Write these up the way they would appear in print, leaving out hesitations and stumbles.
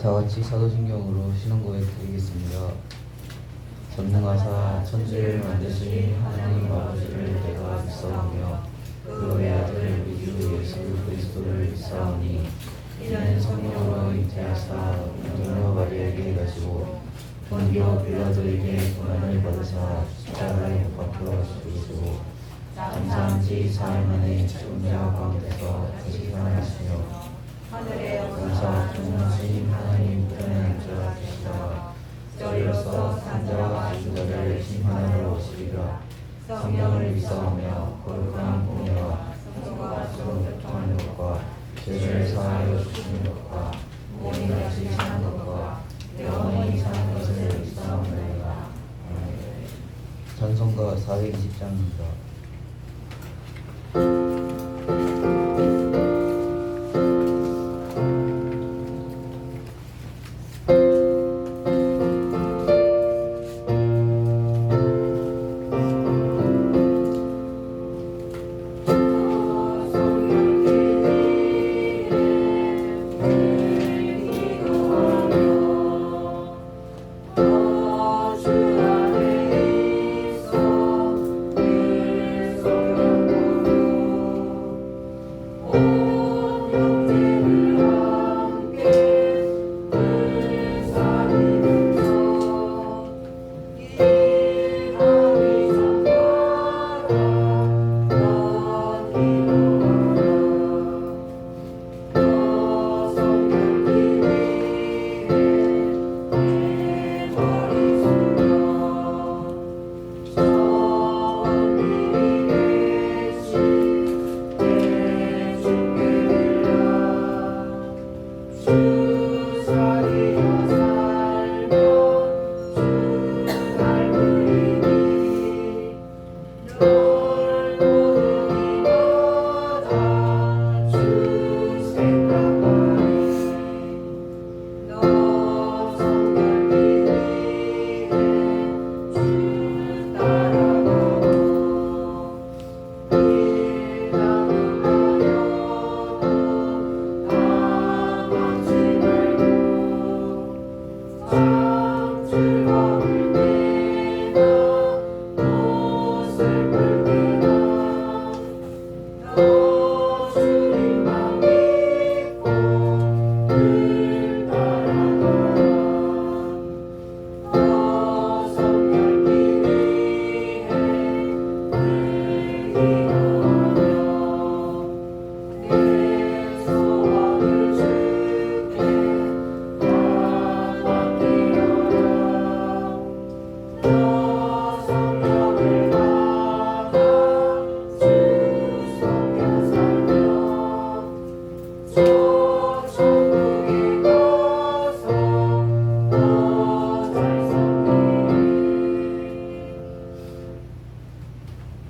다 같이 사도신경으로 신앙고백 드리겠습니다. 전능하사 천지를 만드신 하나님 아버지를 내가 믿사오며 그 외아들 우리 주 예수 그리스도를 믿사오니 이는 성령으로 잉태하사 동료 마리아에게 가지고 본교 빌라도에게 고난을 받으사 십자가에 못 박혀 죽으시고 장사한 지 사흘 만에 죽은 자 가운데서 다시 살아나시며 하늘에 올라서 종하신 하나님 편에 앉아 계시다가 저리로서 산자와 죽은 심판하러 오시리라. 성령을 믿사오며 거룩한 공예와 성령과 서로 교통하는 것과 죄를 사하여 주시는 것과 몸이 다시 사는 것과 영원히 사는 것을 믿사옵나이다. 찬송가 420장입니다.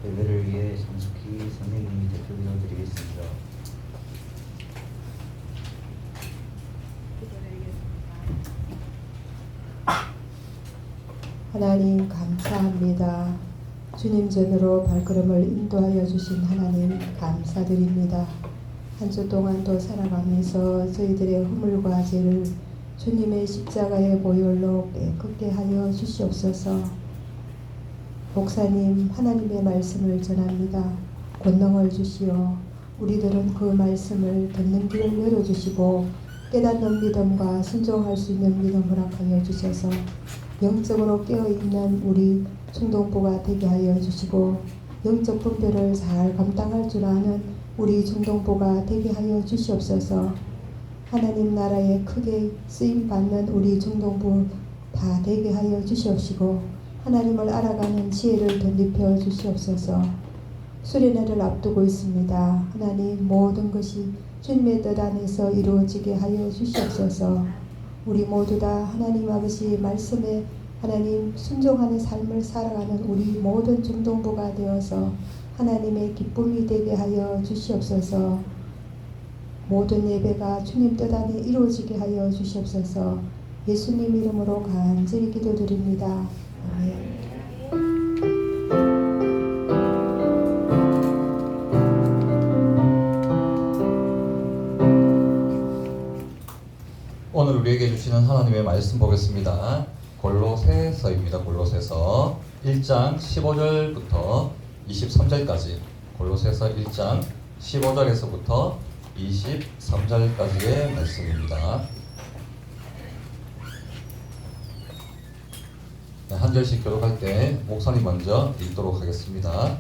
예배를 위해 정숙히 선생님이 대표 기도드리겠습니다. 하나님 감사합니다. 주님 전으로 발걸음을 인도하여 주신 하나님 감사드립니다. 한 주 동안도 살아가면서 저희들의 허물과 죄를 주님의 십자가의 보혈로 깨끗게 하여 주시옵소서. 목사님 하나님의 말씀을 전합니다. 권능을 주시어 우리들은 그 말씀을 듣는 길을 열어주시고 깨닫는 믿음과 순종할 수 있는 믿음을 허락하여 주셔서 영적으로 깨어있는 우리 중동부가 되게 하여 주시고 영적 분별을 잘 감당할 줄 아는 우리 중동부가 되게 하여 주시옵소서. 하나님 나라에 크게 쓰임받는 우리 중동부 다 되게 하여 주시옵시고 하나님을 알아가는 지혜를 덧입혀 주시옵소서. 수련회를 앞두고 있습니다. 하나님 모든 것이 주님의 뜻 안에서 이루어지게 하여 주시옵소서. 우리 모두 다 하나님 아버지 말씀에 하나님 순종하는 삶을 살아가는 우리 모든 중동부가 되어서 하나님의 기쁨이 되게 하여 주시옵소서. 모든 예배가 주님 뜻 안에 이루어지게 하여 주시옵소서. 예수님 이름으로 간절히 기도드립니다. 아멘. 오늘 우리에게 주시는 하나님의 말씀 보겠습니다. 골로새서입니다. 골로새서 1장 15절부터 23절까지, 골로새서 1장 15절에서부터 23절까지의 말씀입니다. 한 절씩 교독할 때 목사님 먼저 읽도록 하겠습니다.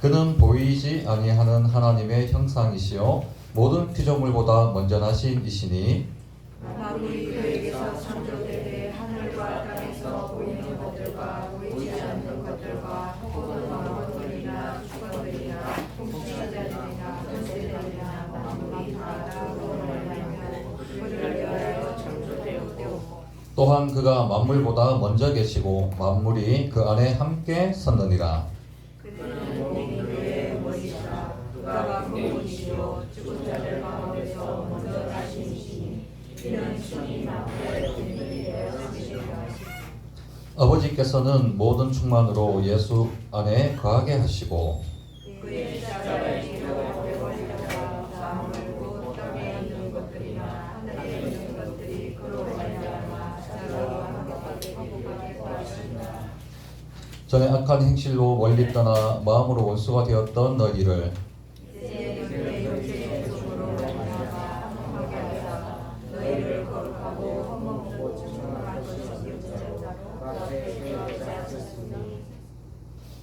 그는 보이지 아니하는 하나님의 형상이시요 모든 피조물보다 먼저 나신 이시니 바울이 그에게서 창조되되 하늘과 땅에서 보이는 것들과 보이지 않는 것들과 혹은 왕들이나 주권들이나 통치자들이나 권세들이나 만물이 다 그로 말미암아 그를 위하여 창조되었고 또한 그가 만물보다 먼저 계시고 만물이 그 안에 함께 섰느니라. 그는 우리 교회의 머리시라. 그가 그분이시요 죽은 자들 가운데서 먼저 나신 이시니 이는 신이 남편의 분들이 되었으시리라. 아버지께서는 모든 충만으로 예수 안에 거하게 하시고 그의 십자가의 기록을 베버리다가 만물고 땅에 있는 것들이나 하늘에 있는 것들이 그로 말미암아 자라와 함께 하셨습니다. 전에 악한 행실로 멀리 떠나 마음으로 원수가 되었던 너희를 이제 그의 육체의 속으로 말미암아 화목하게 하사 너희를 거룩하고 헛먹고 충만한 것을 육체자로 앞에 세우지 하셨으니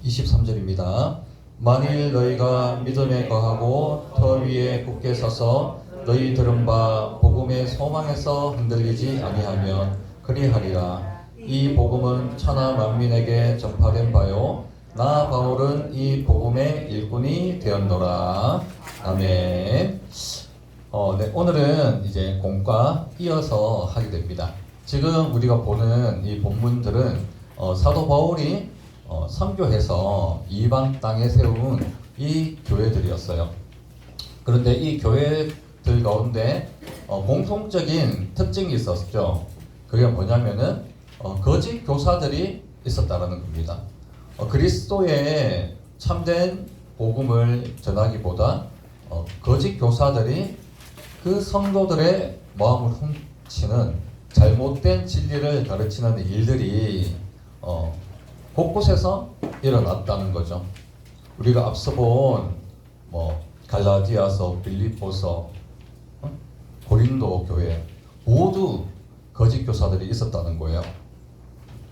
23절입니다. 만일 너희가 믿음에 거하고 터 위에 굳게 서서 너희 들은 바 복음의 소망에서 흔들리지 아니하면 그리하리라. 이 복음은 천하 만민에게 전파된 바요 나 바울은 이 복음의 일꾼이 되었노라. 아멘. 네, 오늘은 이제 공과 이어서 하게 됩니다. 지금 우리가 보는 이 본문들은 사도 바울이 선교해서 이방 땅에 세운 이 교회들이었어요. 그런데 이 교회들 가운데 공통적인 특징이 있었죠. 그게 뭐냐면은 거짓 교사들이 있었다라는 겁니다. 그리스도의 참된 복음을 전하기보다 거짓 교사들이 그 성도들의 마음을 훔치는 잘못된 진리를 가르치는 일들이 곳곳에서 일어났다는 거죠. 우리가 앞서 본 갈라디아서, 빌립보서, 고린도 교회 모두 거짓 교사들이 있었다는 거예요.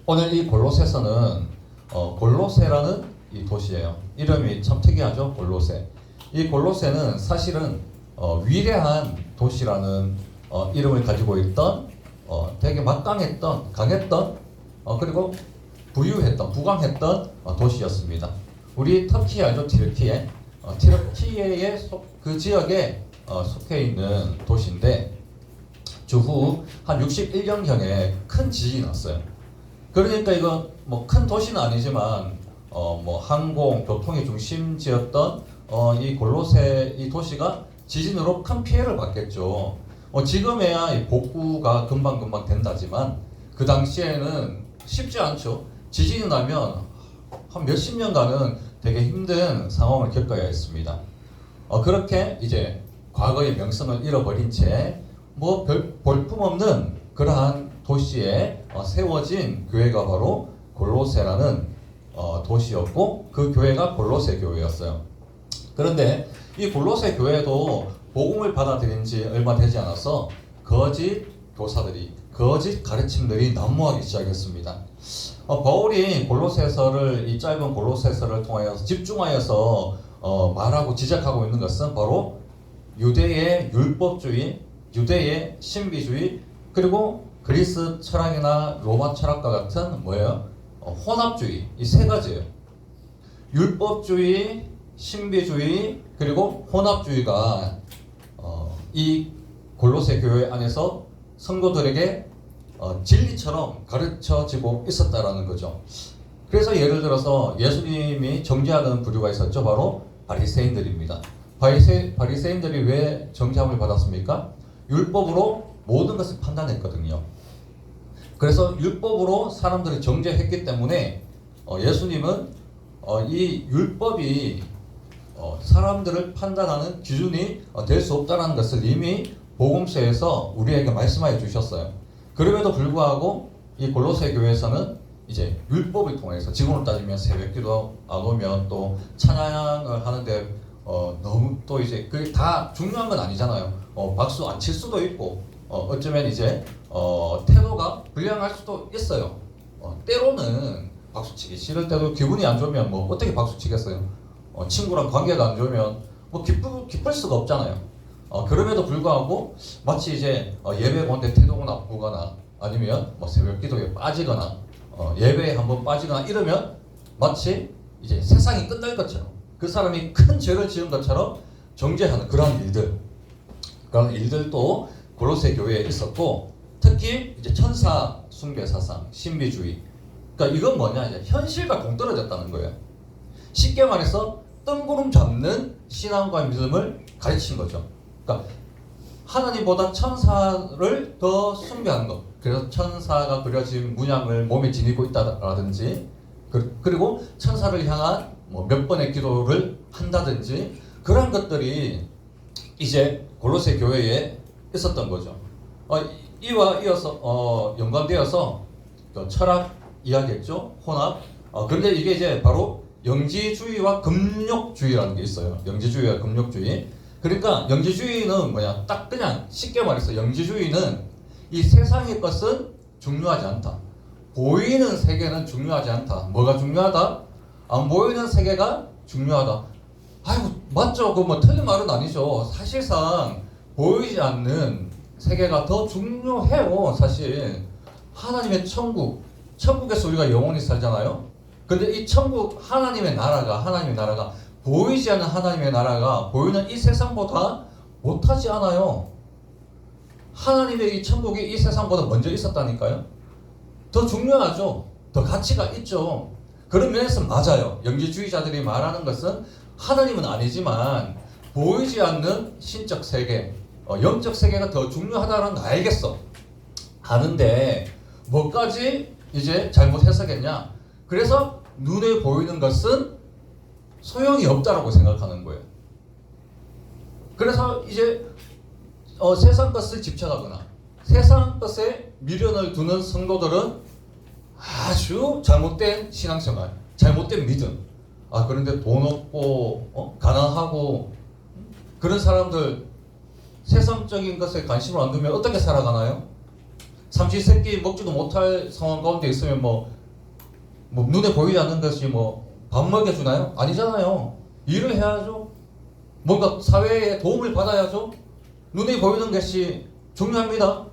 오늘 이 골로새서는 골로새라는 이 도시예요. 이름이 참 특이하죠. 골로새. 이 골로새는 사실은 위대한 도시라는 이름을 가지고 있던 되게 막강했던, 강했던, 그리고 부유했던, 부강했던 도시였습니다. 우리 터키 알죠? 튀르키예. 튀르키예의 그 지역에 속해 있는 도시인데 주후 한 61년경에 큰 지진이 났어요. 그러니까 이건 큰 도시는 아니지만 항공, 교통의 중심지였던 이 골로새 이 도시가 지진으로 큰 피해를 받겠죠. 지금에야 이 복구가 금방금방 된다지만 그 당시에는 쉽지 않죠. 지진이 나면 한 몇십 년간은 되게 힘든 상황을 겪어야 했습니다. 그렇게 이제 과거의 명성을 잃어버린 채 볼품없는 그러한 도시에 세워진 교회가 바로 골로새라는 도시였고 그 교회가 골로새 교회였어요. 그런데 이 골로새 교회도 복음을 받아들인 지 얼마 되지 않아서 거짓 교사들이, 거짓 가르침들이 난무하기 시작했습니다. 바울이 골로새서를, 이 짧은 골로새서를 통하여서 집중하여서 말하고 지적하고 있는 것은 바로 유대의 율법주의, 유대의 신비주의, 그리고 그리스 철학이나 로마 철학과 같은 혼합주의, 이 세 가지예요. 율법주의, 신비주의, 그리고 혼합주의가 이 골로새 교회 안에서 성도들에게 진리처럼 가르쳐지고 있었다라는 거죠. 그래서 예를 들어서 예수님이 정죄하는 부류가 있었죠. 바로 바리새인들입니다. 바리새인들이 왜 정죄함을 받았습니까? 율법으로 모든 것을 판단했거든요. 그래서 율법으로 사람들을 정죄했기 때문에 예수님은 이 율법이 사람들을 판단하는 기준이 될 수 없다는 것을 이미 복음서에서 우리에게 말씀하여 주셨어요. 그럼에도 불구하고 이 골로새 교회에서는 이제 율법을 통해서 지금으로 따지면 새벽기도 안 오면 또 찬양을 하는데 너무 또 이제 그게 다 중요한 건 아니잖아요. 박수 안 칠 수도 있고 어쩌면 이제 태도가 불량할 수도 있어요. 때로는 박수 치기 싫을 때도 기분이 안 좋으면 뭐 어떻게 박수 치겠어요? 친구랑 관계가 안 좋으면 뭐 기쁠 수가 없잖아요. 그럼에도 불구하고 마치 이제 예배 본데 태도가 나쁘거나 아니면 뭐 새벽기도에 빠지거나 예배에 한번 빠지거나 이러면 마치 이제 세상이 끝날 것처럼 그 사람이 큰 죄를 지은 것처럼 정죄하는 그런 일들도 골로새 교회에 있었고, 특히 이제 천사 숭배 사상, 신비주의. 그러니까 이건 뭐냐, 이제 현실과 동떨어졌다는 거예요. 쉽게 말해서 뜬구름 잡는 신앙과 믿음을 가르친 거죠. 그러니까 하나님보다 천사를 더 숭배하는 것. 그래서 천사가 그려진 문양을 몸에 지니고 있다라든지, 그리고 천사를 향한 뭐 몇 번의 기도를 한다든지, 그런 것들이 이제 골로새 교회에 있었던 거죠. 이와 이어서 연관되어서 철학 이야기했죠. 혼합. 근데 이게 이제 바로 영지주의와 금욕주의라는 게 있어요. 영지주의와 금욕주의. 그러니까 영지주의는 뭐냐, 딱 그냥 쉽게 말해서 영지주의는 이 세상의 것은 중요하지 않다. 보이는 세계는 중요하지 않다. 뭐가 중요하다? 안 보이는 세계가 중요하다. 아이고, 맞죠. 그거 뭐 틀린 말은 아니죠. 사실상 보이지 않는 세계가 더 중요해요. 사실 하나님의 천국에서 우리가 영원히 살잖아요. 근데 이 천국, 하나님의 나라가 보이지 않는 하나님의 나라가 보이는 이 세상보다 못하지 않아요. 하나님의 이 천국이 이 세상보다 먼저 있었다니까요. 더 중요하죠. 더 가치가 있죠. 그런 면에서 맞아요. 영지주의자들이 말하는 것은 하나님은 아니지만 보이지 않는 신적 세계, 영적 세계가 더 중요하다는 거 알겠어. 아는데 뭐까지 이제 잘못 해석했냐? 그래서 눈에 보이는 것은 소용이 없다라고 생각하는 거예요. 그래서 이제 세상 것을 집착하거나 세상 것에 미련을 두는 성도들은 아주 잘못된 신앙생활, 잘못된 믿음. 그런데 돈 없고 가난하고 그런 사람들 세상적인 것에 관심을 안 두면 어떻게 살아가나요? 삼시세끼 먹지도 못할 상황 가운데 있으면 뭐 눈에 보이지 않는 것이 밥 먹여주나요? 아니잖아요. 일을 해야죠. 뭔가 사회에 도움을 받아야죠. 눈에 보이는 것이 중요합니다.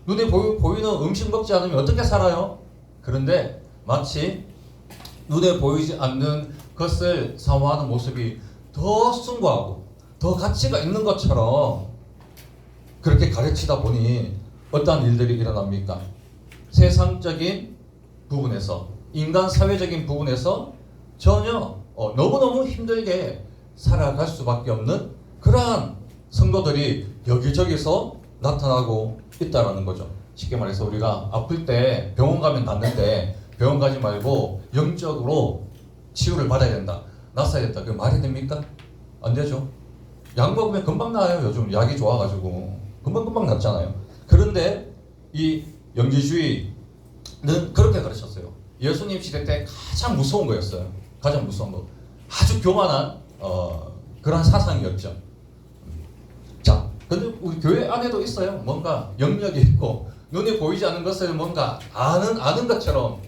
눈에 보이는 음식 먹지 않으면 어떻게 살아요? 그런데 마치 눈에 보이지 않는 것을 사모하는 모습이 더 숭고하고 더 가치가 있는 것처럼 그렇게 가르치다 보니 어떠한 일들이 일어납니까? 세상적인 부분에서, 인간 사회적인 부분에서 전혀 너무너무 힘들게 살아갈 수밖에 없는 그러한 성도들이 여기저기서 나타나고 있다는 거죠. 쉽게 말해서 우리가 아플 때 병원 가면 낫는데 병원 가지 말고 영적으로 치유를 받아야 된다, 낫어야 된다. 그게 말이 됩니까? 안 되죠. 약 먹으면 금방 나아요. 요즘 약이 좋아가지고 금방 낫잖아요. 그런데 이 영지주의는 그렇게 가르쳤어요. 예수님 시대 때 가장 무서운 거였어요. 가장 무서운 거. 아주 교만한 그런 사상이었죠. 자, 근데 우리 교회 안에도 있어요. 뭔가 영역이 있고 눈에 보이지 않는 것을 뭔가 아는 것처럼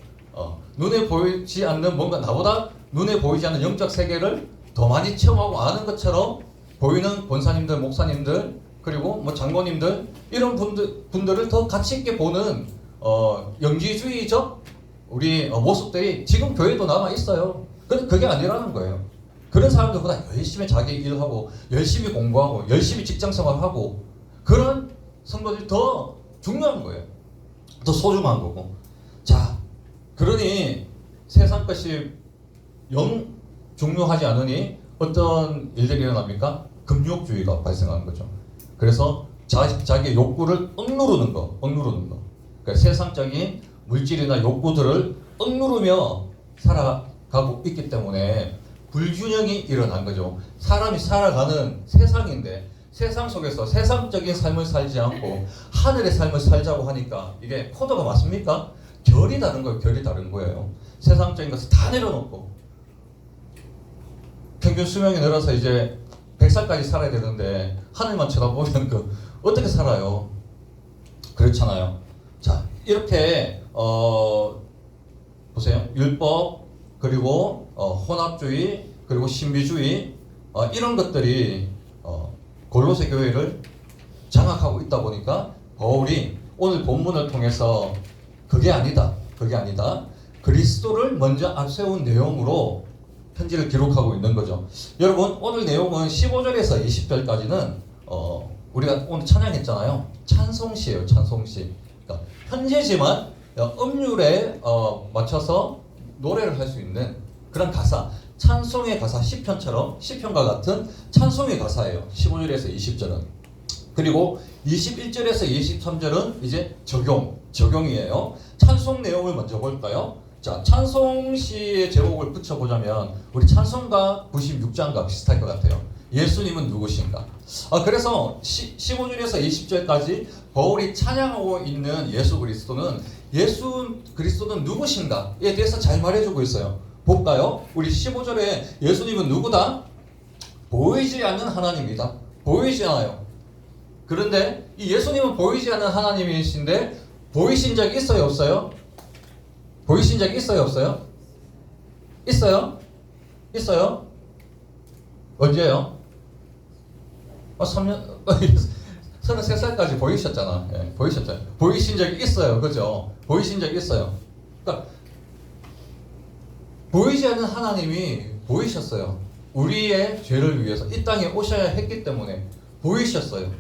눈에 보이지 않는 뭔가 나보다 눈에 보이지 않는 영적 세계를 더 많이 체험하고 아는 것처럼 보이는 권사님들, 목사님들, 그리고 장로님들, 이런 분들을 더 가치 있게 보는 영지주의적 우리 모습들이 지금 교회도 남아 있어요. 근데 그게 아니라는 거예요. 그런 사람들보다 열심히 자기 일하고 열심히 공부하고 열심히 직장생활하고 그런 성도들이 더 중요한 거예요. 더 소중한 거고. 자, 그러니 세상 것이 영 중요하지 않으니 어떤 일들이 일어납니까? 금욕주의가 발생하는 거죠. 그래서 자기의 욕구를 억누르는 거. 그러니까 세상적인 물질이나 욕구들을 억누르며 살아가고 있기 때문에 불균형이 일어난 거죠. 사람이 살아가는 세상인데 세상 속에서 세상적인 삶을 살지 않고 하늘의 삶을 살자고 하니까 이게 코드가 맞습니까? 결이 다른 거예요. 결이 다른 거예요. 세상적인 것을 다 내려놓고 평균 수명이 늘어서 이제 100살까지 살아야 되는데 하늘만 쳐다보면 어떻게 살아요? 그렇잖아요. 자, 이렇게 보세요. 율법 그리고 혼합주의 그리고 신비주의 이런 것들이 골로새 교회를 장악하고 있다 보니까 바울이 오늘 본문을 통해서 그게 아니다. 그리스도를 먼저 앞세운 내용으로 편지를 기록하고 있는 거죠. 여러분 오늘 내용은 15절에서 20절까지는 우리가 오늘 찬양했잖아요. 찬송시예요. 찬송시. 그러니까 현재지만 음률에 맞춰서 노래를 할 수 있는 그런 가사, 찬송의 가사, 시편처럼 시편과 같은 찬송의 가사예요. 15절에서 20절은. 그리고 21절에서 23절은 이제 적용이에요. 찬송 내용을 먼저 볼까요? 자, 찬송시의 제목을 붙여보자면 우리 찬송가 96장과 비슷할 것 같아요. 예수님은 누구신가? 그래서 15절에서 20절까지 바울이 찬양하고 있는 예수 그리스도는 누구신가에 대해서 잘 말해주고 있어요. 볼까요? 우리 15절에 예수님은 누구다? 보이지 않는 하나님이다. 보이지 않아요. 그런데 이 예수님은 보이지 않는 하나님이신데 보이신 적이 있어요? 없어요? 보이신 적이 있어요? 없어요? 있어요? 언제요? 3년 33살까지 보이셨잖아. 예, 보이셨잖아요. 보이신 적이 있어요. 그죠? 보이신 적이 있어요. 그러니까 보이지 않는 하나님이 보이셨어요. 우리의 죄를 위해서 이 땅에 오셔야 했기 때문에 보이셨어요.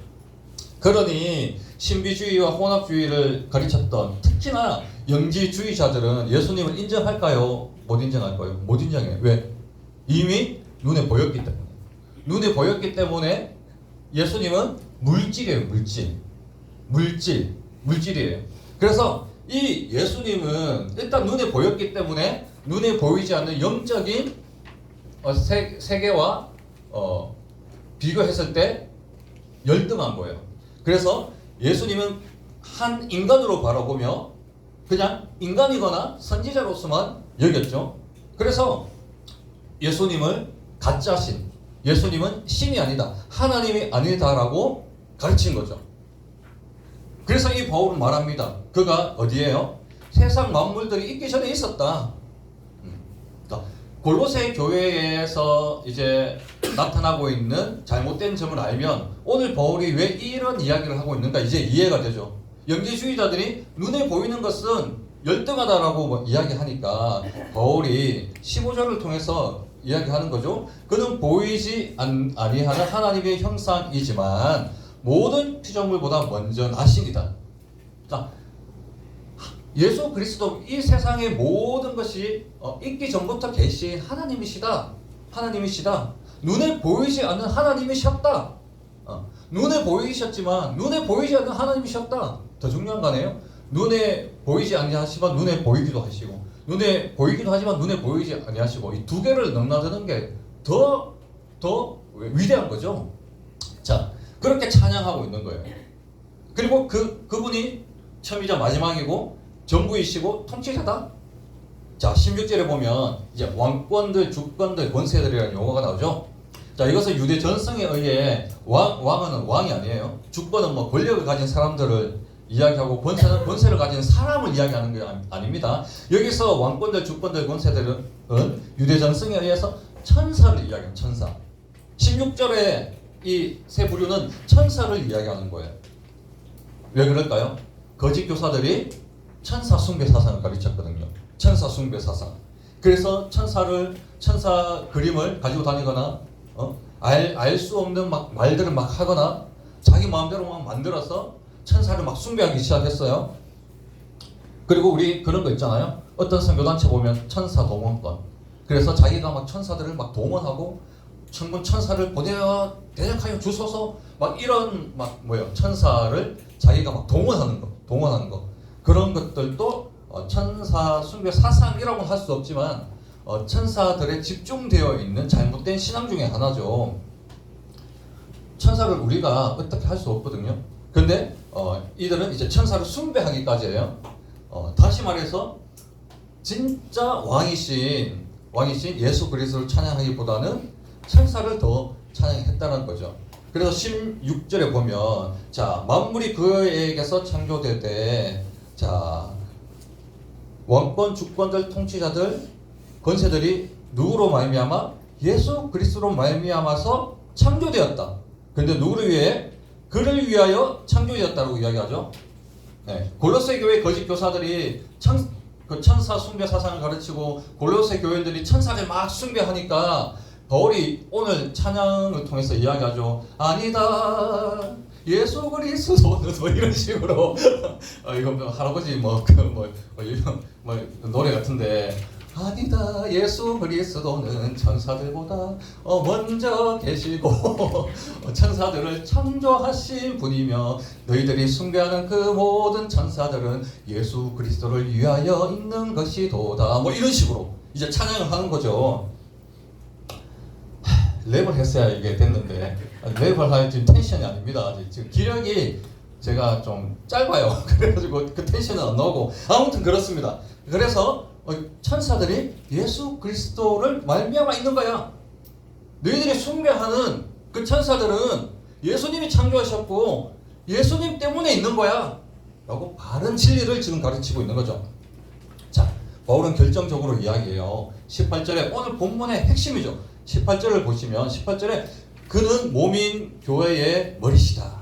그러니 신비주의와 혼합주의를 가르쳤던 특히나 영지주의자들은 예수님을 인정할까요? 못 인정할까요? 못 인정해요. 왜? 이미 눈에 보였기 때문에. 눈에 보였기 때문에 예수님은 물질이에요. 물질이에요. 그래서 이 예수님은 일단 눈에 보였기 때문에 눈에 보이지 않는 영적인 세계와 비교했을 때 열등한 거예요. 그래서 예수님은 한 인간으로 바라보며 그냥 인간이거나 선지자로서만 여겼죠. 그래서 예수님을 가짜신, 예수님은 신이 아니다, 하나님이 아니다라고 가르친 거죠. 그래서 이 바울은 말합니다. 그가 어디에요? 세상 만물들이 있기 전에 있었다. 골로새 교회에서 이제 나타나고 있는 잘못된 점을 알면 오늘 바울이 왜 이런 이야기를 하고 있는가 이제 이해가 되죠. 영지주의자들이 눈에 보이는 것은 열등하다라고 이야기하니까 바울이 15절을 통해서 이야기하는 거죠. 그는 보이지 아니하는 하나님의 형상이지만 모든 피조물보다 먼저 나신이다. 자, 예수 그리스도 이 세상의 모든 것이 있기 전부터 계신 하나님이시다. 눈에 보이지 않는 하나님이셨다. 눈에 보이셨지만 눈에 보이지 않는 하나님이셨다. 더 중요한 거네요. 눈에 보이지 아니하시지만 눈에 보이기도 하시고 눈에 보이기도 하지만 눈에 보이지 아니하시고 이 두 개를 넘나드는 게 더 위대한 거죠. 자, 그렇게 찬양하고 있는 거예요. 그리고 그분이 처음이자 마지막이고 전부이시고 통치자다. 자, 16절에 보면 이제 왕권들, 주권들, 권세들이라는 용어가 나오죠. 자, 이것은 유대 전승에 의해 왕은 왕이 아니에요. 주권은 뭐 권력을 가진 사람들을 이야기하고 권세는 권세를 가진 사람을 이야기하는 게 아닙니다. 여기서 왕권들, 주권들, 권세들은 유대 전승에 의해서 천사를 이야기하는 천사. 16절에 이 세 부류는 천사를 이야기하는 거예요. 왜 그럴까요? 거짓 교사들이 천사 숭배 사상을 가르쳤거든요. 천사 숭배 사상. 그래서 천사 그림을 가지고 다니거나 알 수 없는 막 말들을 막 하거나 자기 마음대로 막 만들어서 천사를 막 숭배하기 시작했어요. 그리고 우리 그런 거 있잖아요. 어떤 선교단체 보면 천사 동원권. 그래서 자기가 막 천사들을 막 동원하고 천군 천사를 대적하여 주소서 막 이런 천사를 자기가 막 동원하는 거. 그런 것들도 천사 숭배 사상이라고는 할 수 없지만 천사들에 집중되어 있는 잘못된 신앙 중에 하나죠. 천사를 우리가 어떻게 할 수 없거든요. 그런데 이들은 이제 천사를 숭배하기까지 해요. 다시 말해서 진짜 왕이신 예수 그리스도를 찬양하기보다는 천사를 더 찬양했다는 거죠. 그래서 16절에 보면 자 만물이 그에게서 창조되되 자 왕권 주권들 통치자들 권세들이 누구로 말미암아 예수 그리스도로 말미암아서 창조되었다. 그런데 누구를 위해? 그를 위하여 창조되었다고 이야기하죠. 네. 골로새 교회 거짓 교사들이 천사 숭배 사상을 가르치고 골로새 교회들이 천사를 막 숭배하니까 바울이 오늘 찬양을 통해서 이야기하죠. 아니다. 예수 그리스도는 뭐 이런 식으로 이거 뭐 할아버지 노래 같은데 아니다. 예수 그리스도는 천사들보다 먼저 계시고 천사들을 창조하신 분이며 너희들이 숭배하는 그 모든 천사들은 예수 그리스도를 위하여 있는 것이도다. 뭐 이런 식으로 이제 찬양을 하는 거죠. 랩을 했어야 이게 됐는데 랩을 할 지금 텐션이 아닙니다. 지금 기력이 제가 좀 짧아요. 그래가지고 그 텐션은 안 나오고 아무튼 그렇습니다. 그래서 천사들이 예수 그리스도를 말미암아 있는 거야. 너희들이 숭배하는 그 천사들은 예수님이 창조하셨고 예수님 때문에 있는 거야 라고 바른 진리를 지금 가르치고 있는 거죠. 자, 바울은 결정적으로 이야기해요. 18절에 오늘 본문의 핵심이죠. 18절을 보시면 18절에 그는 몸인 교회의 머리시다.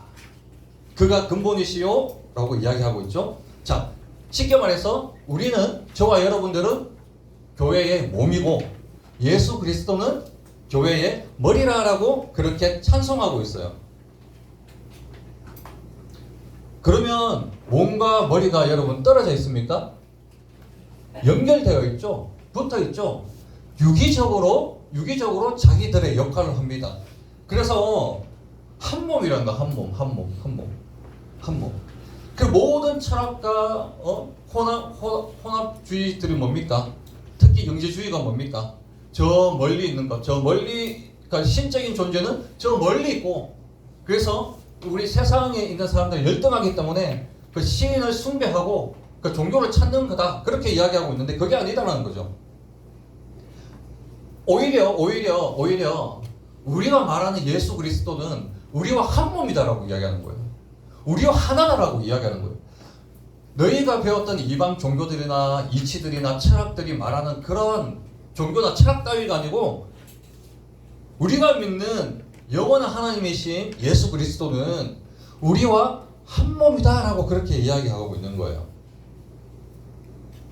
그가 근본이시요 라고 이야기하고 있죠. 자, 쉽게 말해서 우리는 저와 여러분들은 교회의 몸이고 예수 그리스도는 교회의 머리라라고 그렇게 찬송하고 있어요. 그러면 몸과 머리가 여러분 떨어져 있습니까? 연결되어 있죠. 붙어 있죠. 유기적으로 자기들의 역할을 합니다. 그래서 한 몸이라는 거, 한 몸. 그 모든 철학과 혼합주의들이 뭡니까? 특히 영지주의가 뭡니까? 저 멀리 있는 것, 그러니까 신적인 존재는 저 멀리 있고, 그래서 우리 세상에 있는 사람들이 열등하기 때문에 그 신을 숭배하고 그 종교를 찾는 거다. 그렇게 이야기하고 있는데 그게 아니다라는 거죠. 오히려 우리가 말하는 예수 그리스도는 우리와 한 몸이다라고 이야기하는 거예요. 우리와 하나다라고 이야기하는 거예요. 너희가 배웠던 이방 종교들이나 이치들이나 철학들이 말하는 그런 종교나 철학 따위가 아니고 우리가 믿는 영원한 하나님이신 예수 그리스도는 우리와 한 몸이다라고 그렇게 이야기하고 있는 거예요.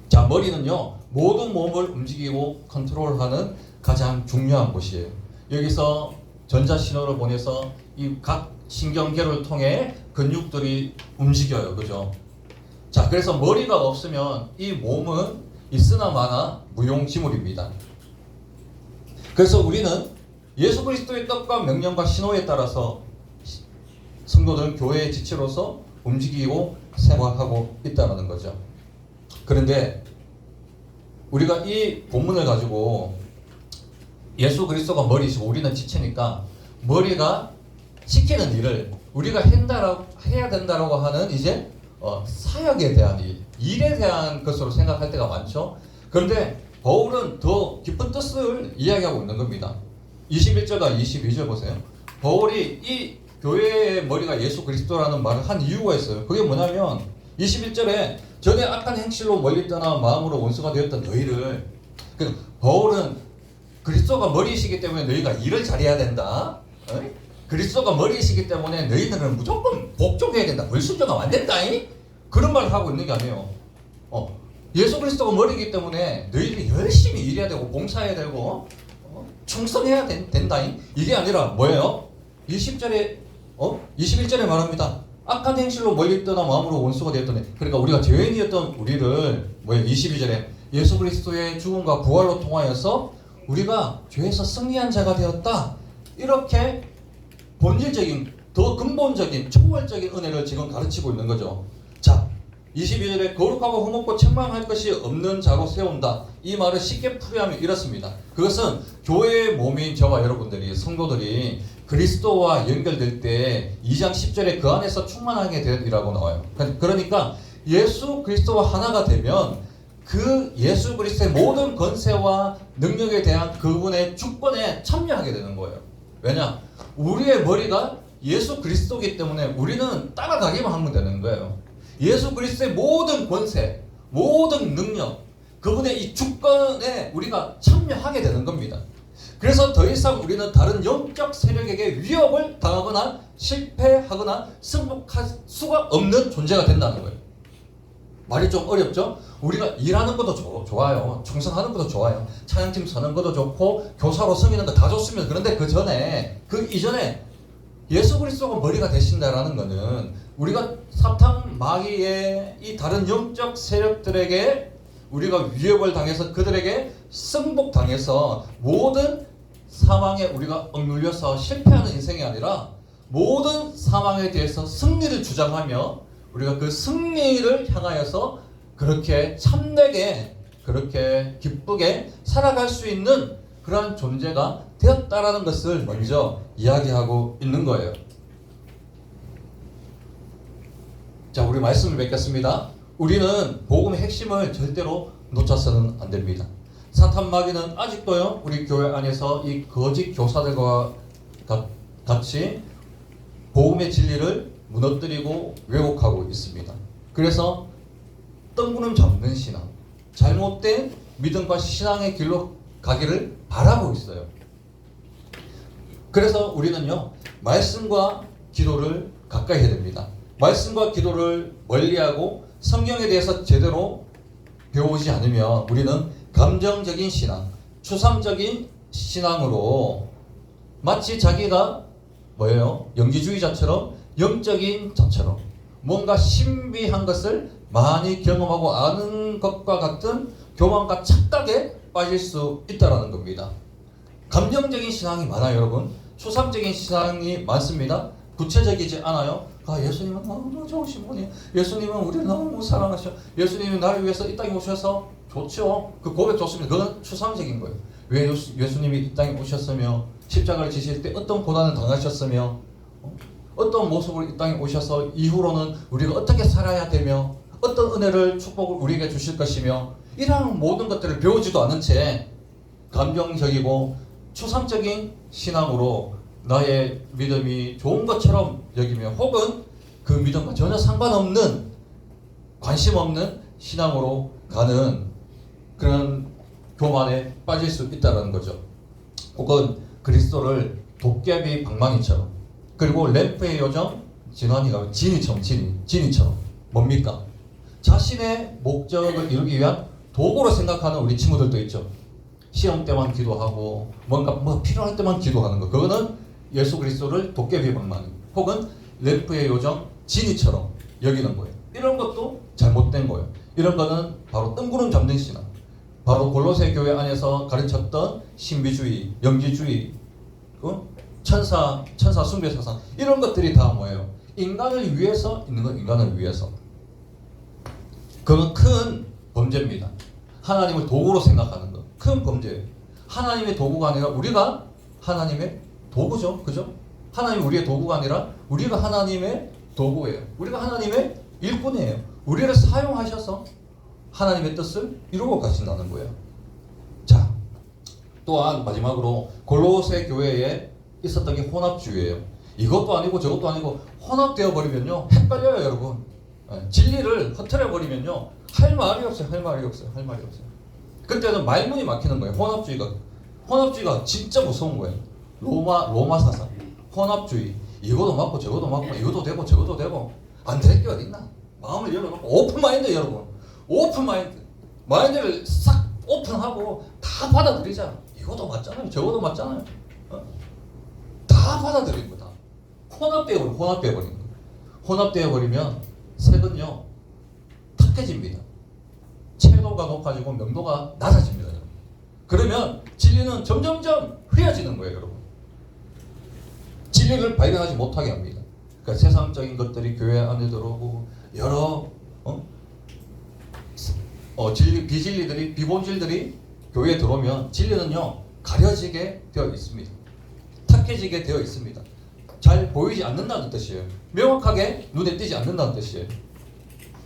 자, 머리는요 모든 몸을 움직이고 컨트롤하는 가장 중요한 곳이에요. 여기서 전자신호를 보내서 이 각 신경계를 통해 근육들이 움직여요. 그죠? 자, 그래서 머리가 없으면 이 몸은 있으나 마나 무용지물입니다. 그래서 우리는 예수 그리스도의 뜻과 명령과 신호에 따라서 성도들은 교회의 지체로서 움직이고 생활하고 있다는 거죠. 그런데 우리가 이 본문을 가지고 예수 그리스도가 머리이시고 우리는 지체니까 머리가 시키는 일을 우리가 해야 된다라고 하는 이제 사역에 대한 일에 대한 것으로 생각할 때가 많죠. 그런데 바울은 더 깊은 뜻을 이야기하고 있는 겁니다. 21절과 22절 보세요. 바울이 이 교회의 머리가 예수 그리스도라는 말을 한 이유가 있어요. 그게 뭐냐면 21절에 전에 악한 행실로 멀리 떠나 마음으로 원수가 되었던 너희를, 바울은 그리스도가 머리이시기 때문에 너희가 일을 잘해야 된다. 그리스도가 머리이시기 때문에 너희들은 무조건 복종해야 된다. 불순종하면 안 된다. 그런 말을 하고 있는 게 아니에요. 예수 그리스도가 머리이기 때문에 너희들이 열심히 일해야 되고 봉사해야 되고 충성해야 된다. 이게 아니라 뭐예요? 21절에 말합니다. 악한 행실로 멀리 떠나 마음으로 원수가 되었더니, 그러니까 우리가 죄인이었던 우리를 22절에 예수 그리스도의 죽음과 부활로 통하여서 우리가 죄에서 승리한 자가 되었다. 이렇게 본질적인, 더 근본적인, 초월적인 은혜를 지금 가르치고 있는 거죠. 자, 22절에 거룩하고 흠없고 책망할 것이 없는 자로 세운다. 이 말을 쉽게 풀이하면 이렇습니다. 그것은 교회의 몸인 저와 여러분들이, 성도들이 그리스도와 연결될 때 2장 10절에 그 안에서 충만하게 되리라고 나와요. 그러니까 예수 그리스도와 하나가 되면 그 예수 그리스도의 모든 권세와 능력에 대한 그분의 주권에 참여하게 되는 거예요. 왜냐? 우리의 머리가 예수 그리스도이기 때문에 우리는 따라가기만 하면 되는 거예요. 예수 그리스도의 모든 권세, 모든 능력, 그분의 이 주권에 우리가 참여하게 되는 겁니다. 그래서 더 이상 우리는 다른 영적 세력에게 위협을 당하거나 실패하거나 승복할 수가 없는 존재가 된다는 거예요. 말이 좀 어렵죠? 우리가 일하는 것도 좋아요. 충성하는 것도 좋아요. 찬양팀 서는 것도 좋고 교사로 섬기는 거 다 좋습니다. 그런데 그 이전에 예수 그리스도가 머리가 되신다라는 것은 우리가 사탄 마귀의 이 다른 영적 세력들에게 우리가 위협을 당해서 그들에게 승복당해서 모든 사망에 우리가 억눌려서 실패하는 인생이 아니라 모든 사망에 대해서 승리를 주장하며 우리가 그 승리를 향하여서 그렇게 참되게 그렇게 기쁘게 살아갈 수 있는 그러한 존재가 되었다라는 것을 먼저 이야기하고 있는 거예요. 자, 우리 말씀을 맺겠습니다. 우리는 복음의 핵심을 절대로 놓쳐서는 안 됩니다. 사탄 마귀는 아직도요, 우리 교회 안에서 이 거짓 교사들과 같이 복음의 진리를 무너뜨리고 왜곡하고 있습니다. 그래서 뜬구름 잡는 신앙, 잘못된 믿음과 신앙의 길로 가기를 바라고 있어요. 그래서 우리는요, 말씀과 기도를 가까이 해야 됩니다. 말씀과 기도를 멀리하고 성경에 대해서 제대로 배우지 않으면 우리는 감정적인 신앙, 추상적인 신앙으로 마치 자기가 뭐예요? 영지주의자처럼 영적인 자처럼 뭔가 신비한 것을 많이 경험하고 아는 것과 같은 교만과 착각에 빠질 수 있다는 겁니다. 감정적인 신앙이 많아요, 여러분. 추상적인 신앙이 많습니다. 구체적이지 않아요. 예수님은 너무 좋으신 분이에요. 예수님은 우리를 너무 사랑하셔. 예수님이 나를 위해서 이 땅에 오셔서 좋죠. 그 고백 좋습니다. 그건 추상적인 거예요. 왜 예수님이 이 땅에 오셨으며 십자가를 지실 때 어떤 고난을 당하셨으며 어떤 모습으로 이 땅에 오셔서 이후로는 우리가 어떻게 살아야 되며 어떤 은혜를 축복을 우리에게 주실 것이며 이러한 모든 것들을 배우지도 않은 채 감정적이고 추상적인 신앙으로 나의 믿음이 좋은 것처럼 여기며 혹은 그 믿음과 전혀 상관없는 관심 없는 신앙으로 가는 그런 교만에 빠질 수 있다는 거죠. 혹은 그리스도를 도깨비 방망이처럼 그리고 램프의 요정 진환이가 진이처럼 뭡니까? 자신의 목적을 이루기 위한 도구로 생각하는 우리 친구들도 있죠. 시험 때만 기도하고 뭔가 필요할 때만 기도하는 거. 그거는 예수 그리스도를 도깨비 방망이 혹은 램프의 요정 진이처럼 여기는 거예요. 이런 것도 잘못된 거예요. 이런 거는 바로 뜬구름 잡는 신앙. 바로 골로새 교회 안에서 가르쳤던 신비주의, 영지주의, 천사 숭배 사상 이런 것들이 다 뭐예요? 인간을 위해서 있는 건 인간을 위해서. 그건 큰 범죄입니다. 하나님을 도구로 생각하는 것. 큰 범죄예요. 하나님의 도구가 아니라 우리가 하나님의 도구죠. 그죠? 하나님이 우리의 도구가 아니라 우리가 하나님의 도구예요. 우리가 하나님의 일꾼이에요. 우리를 사용하셔서 하나님의 뜻을 이루고 가신다는 거예요. 자, 또한 마지막으로 골로새 교회에 있었던 게 혼합주의예요. 이것도 아니고 저것도 아니고 혼합되어 버리면요 헷갈려요, 여러분. 진리를 흐트려 버리면요 할 말이 없어요. 그때는 말문이 막히는 거예요. 혼합주의가 진짜 무서운 거예요. 로마 사상, 혼합주의. 이것도 맞고 저것도 맞고 이것도 되고 저것도 되고 안 될 게 어딨나? 마음을 열어놓고 오픈마인드, 여러분. 마인드를 싹 오픈하고 다 받아들이자. 이것도 맞잖아요. 저것도 맞잖아요. 다 받아들이는 거다. 혼합되어버리는 거예요. 혼합되어버리면 색은요 탁해집니다. 채도가 높아지고 명도가 낮아집니다. 여러분. 그러면 진리는 점점점 흐려지는 거예요, 여러분. 진리를 발견하지 못하게 합니다. 그러니까 세상적인 것들이 교회 안에 들어오고 여러 비본질들이 교회에 들어오면 진리는요 가려지게 되어 있습니다. 약해지게 되어 있습니다. 잘 보이지 않는다는 뜻이에요. 명확하게 눈에 띄지 않는다는 뜻이에요.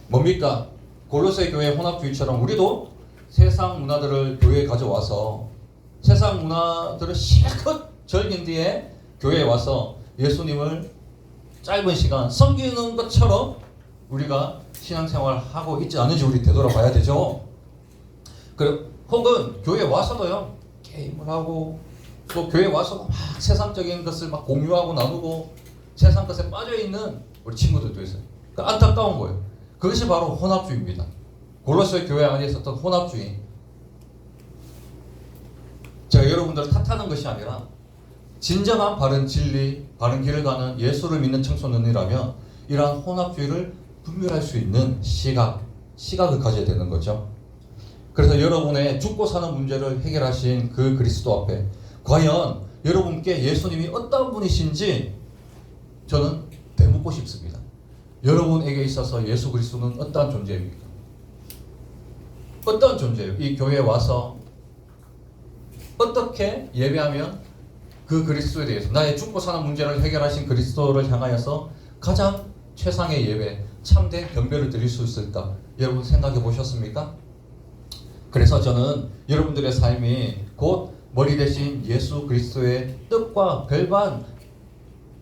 뭡니까? 골로새 교회 혼합주의처럼 우리도 세상 문화들을 교회에 가져와서 세상 문화들을 실컷 즐긴 뒤에 교회에 와서 예수님을 짧은 시간 섬기는 것처럼 우리가 신앙생활을 하고 있지 않은지 우리 되돌아봐야 되죠. 혹은 교회에 와서도요, 게임을 하고 또 교회에 와서 막 세상적인 것을 막 공유하고 나누고 세상 것에 빠져있는 우리 친구들도 있어요. 그러니까 안타까운 거예요. 그것이 바로 혼합주의입니다. 골로새 교회 안에 있었던 혼합주의. 제가 여러분들을 탓하는 것이 아니라 진정한 바른 진리, 바른 길을 가는 예수를 믿는 청소년이라면 이러한 혼합주의를 분별할 수 있는 시각을 가져야 되는 거죠. 그래서 여러분의 죽고 사는 문제를 해결하신 그 그리스도 앞에 과연 여러분께 예수님이 어떤 분이신지 저는 되묻고 싶습니다. 여러분에게 있어서 예수 그리스도는 어떤 존재입니까? 어떤 존재예요? 이 교회에 와서 어떻게 예배하면 그 그리스도에 대해서 나의 죽고 사는 문제를 해결하신 그리스도를 향하여서 가장 최상의 예배, 참된 경배를 드릴 수 있을까? 여러분 생각해 보셨습니까? 그래서 저는 여러분들의 삶이 곧 머리 대신 예수 그리스도의 뜻과 별반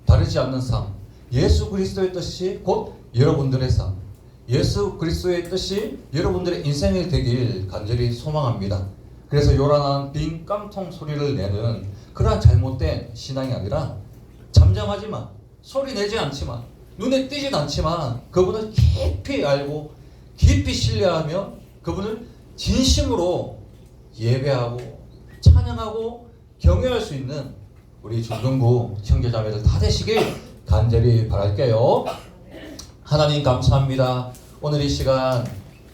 다르지 않는 삶, 예수 그리스도의 뜻이 곧 여러분들의 삶, 예수 그리스도의 뜻이 여러분들의 인생이 되길 간절히 소망합니다. 그래서 요란한 빈 깡통 소리를 내는 그러한 잘못된 신앙이 아니라 잠잠하지만 소리 내지 않지만 눈에 띄진 않지만 그분을 깊이 알고 깊이 신뢰하며 그분을 진심으로 예배하고 찬양하고 경외할 수 있는 우리 중등부 형제자매들 다 되시길 간절히 바랄게요. 하나님 감사합니다. 오늘 이 시간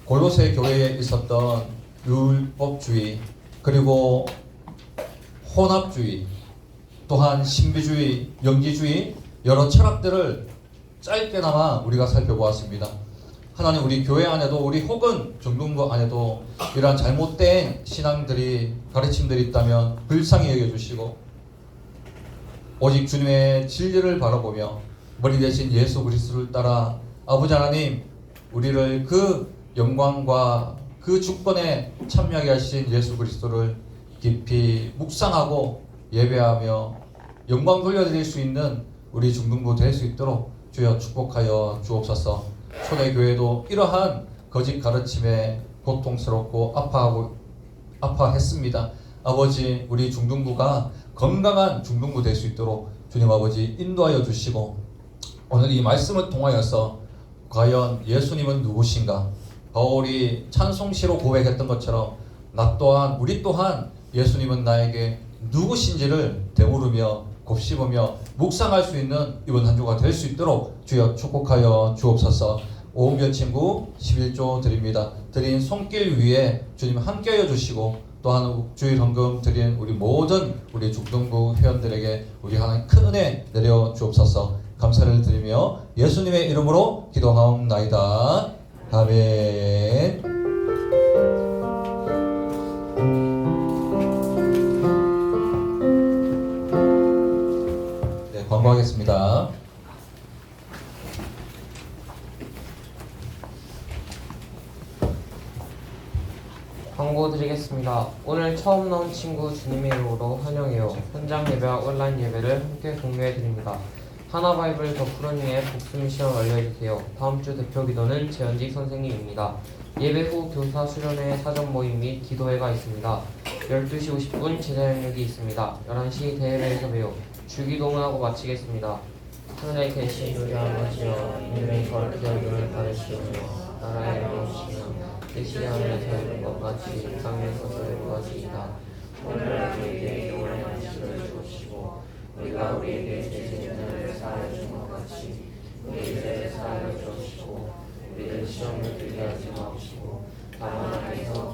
골로새 교회에 있었던 율법주의 그리고 혼합주의 또한 신비주의, 영지주의 여러 철학들을 짧게나마 우리가 살펴보았습니다. 하나님 우리 교회 안에도 우리 혹은 중등부 안에도 이러한 잘못된 신앙들이 가르침들이 있다면 불쌍히 여겨주시고 오직 주님의 진리를 바라보며 머리 대신 예수 그리스도를 따라 아버지 하나님 우리를 그 영광과 그 주권에 참여하게 하신 예수 그리스도를 깊이 묵상하고 예배하며 영광 돌려드릴 수 있는 우리 중등부 될 수 있도록 주여 축복하여 주옵소서. 초대교회도 이러한 거짓 가르침에 고통스럽고 아파했습니다. 아버지 우리 중등부가 건강한 중등부 될 수 있도록 주님 아버지 인도하여 주시고 오늘 이 말씀을 통하여서 과연 예수님은 누구신가? 바울이 찬송시로 고백했던 것처럼 나 또한 우리 또한 예수님은 나에게 누구신지를 되물으며 곱씹으며 묵상할 수 있는 이번 한 주가 될 수 있도록 주여 축복하여 주옵소서. 오은변친구 11조 드립니다. 드린 손길 위에 주님 함께하여 주시고 또한 주일 헌금 드린 우리 모든 우리 중등부 회원들에게 우리 하나님 큰 은혜 내려 주옵소서. 감사를 드리며 예수님의 이름으로 기도하옵나이다. 아멘. 네, 광고하겠습니다. 광고 드리겠습니다. 오늘 처음 나온 친구 주님의 이름으로 환영해요. 현장 예배와 온라인 예배를 함께 공유해 드립니다. 하나바이블 더 푸른이의 복수 미션 완료해주세요. 다음주 대표 기도는 재현직 선생님입니다. 예배 후 교사 수련회 사전 모임 및 기도회가 있습니다. 12시 50분 제자 영역이 있습니다. 11시 대회에서 봬요. 주기도문 하고 마치겠습니다. 하늘에 계신 우리 아버지여, 이름이 거룩히 여김을 받으시오며 나라의 이루어지시며 뜻이 하늘에서 이룬 것 같이 땅에서도 이루어지이다. 오늘 우리에게 영원한 양식을 주시고 우리가 우리에게 죄짓는 사하여 준 것 같이 우리 죄를 사하여 주시고 우리를 시험에 들게 하지 마시고 다만 하나님께서